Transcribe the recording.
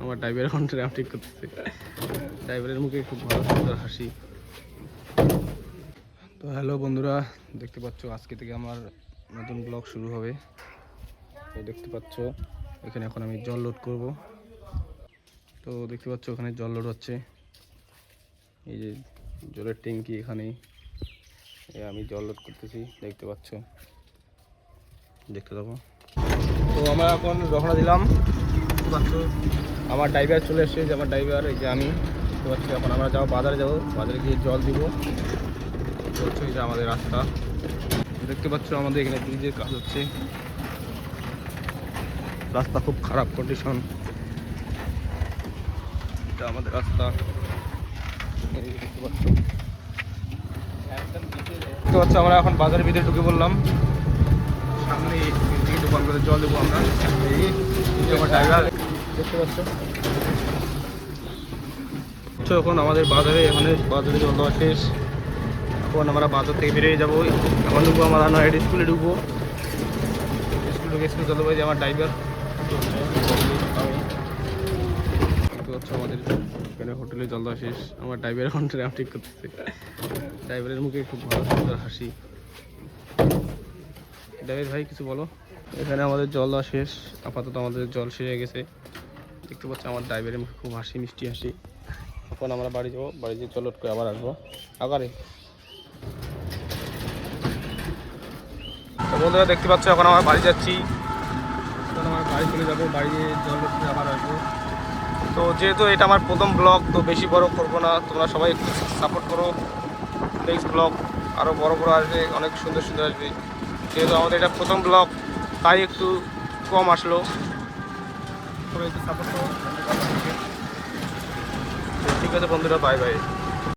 আমার ড্রাইভারের এখন র্যাম ঠিক করতেছে। ড্রাইভারের মুখে খুব ভালো সুন্দর হাসি। তো হ্যালো বন্ধুরা, দেখতে পাচ্ছ আজকে থেকে আমার নতুন ব্লগ শুরু হবে। তো দেখতে পাচ্ছ এখানে এখন আমি জল লোড করব। তো দেখতে পাচ্ছ ওখানে জল লোড হচ্ছে, এই যে জলের ট্যাঙ্কি এখানেই আমি জল লোড করতেছি, দেখতে পাচ্ছ, দেখতে থাকো। তো আমরা এখন রওনা দিলাম। দেখতে পাচ্ছ আমার ড্রাইভার চলে এসেছে, যে আমার ড্রাইভার, এই যে আমি। দেখতে পাচ্ছি এখন আমরা যাবো বাজারে, বাজারে গিয়ে জল দিব। দেখতে পাচ্ছ এই যে আমাদের রাস্তা। দেখতে পাচ্ছ আমাদের এখানে ব্রিজের কাজ হচ্ছে, রাস্তা খুব খারাপ কন্ডিশন। এটা আমাদের রাস্তা, দেখতে পাচ্ছ। আমরা এখন বাজারের ভিতরে ঢুকে পড়লাম। সামনে দোকান করে জল দেবো আমরা। এই আমার ড্রাইভার, দেখতে পাচ্ছ। এখন আমাদের বাজারে বাজারে জল দেওয়া শেষ। এখন আমরা বাজার থেকে বেরিয়ে যাবো। এখন ঢুকবো আমরা নয়ডা স্কুলে ঢুকবো। স্কুল চলে যে আমার ড্রাইভার। দেখতে পাচ্ছ আমাদের এখানে হোটেলে জল দেওয়া শেষ। আমার ড্রাইভার এখন র্যাম ঠিক করতেছে। ড্রাইভারের মুখে খুব ভালো সুন্দর হাসি। ড্রাইভার ভাই কিছু বলো। এখানে আমাদের জল দেওয়া শেষ, আপাতত আমাদের জল শেষ হয়ে গেছে। দেখতে পাচ্ছি আমার ড্রাইভারের মুখে খুব হাসি, মিষ্টি হাসি। এখন আমরা বাড়ি যাবো, বাড়ি গিয়ে জল লোড করে আবার আসবো আগারে। তো বন্ধুরা দেখতে পাচ্ছ এখন আমরা বাড়ি যাচ্ছি। এখন আমার বাড়ি চলে যাবো, বাড়ি গিয়ে জল লোড করে আবার আসবো। তো যেহেতু এটা আমার প্রথম ব্লগ, তো বেশি বড় করবো না, তোমরা সবাই একটু সাপোর্ট করো। নেক্সট ব্লগ আরও বড় বড় আসবে, অনেক সুন্দর সুন্দর আসবে। যেহেতু আমাদের এটা প্রথম ব্লগ, তাই একটু কম আসলো, সবাই একটু সাপোর্ট করো। ঠিক আছে বন্ধুরা, বাই বাই।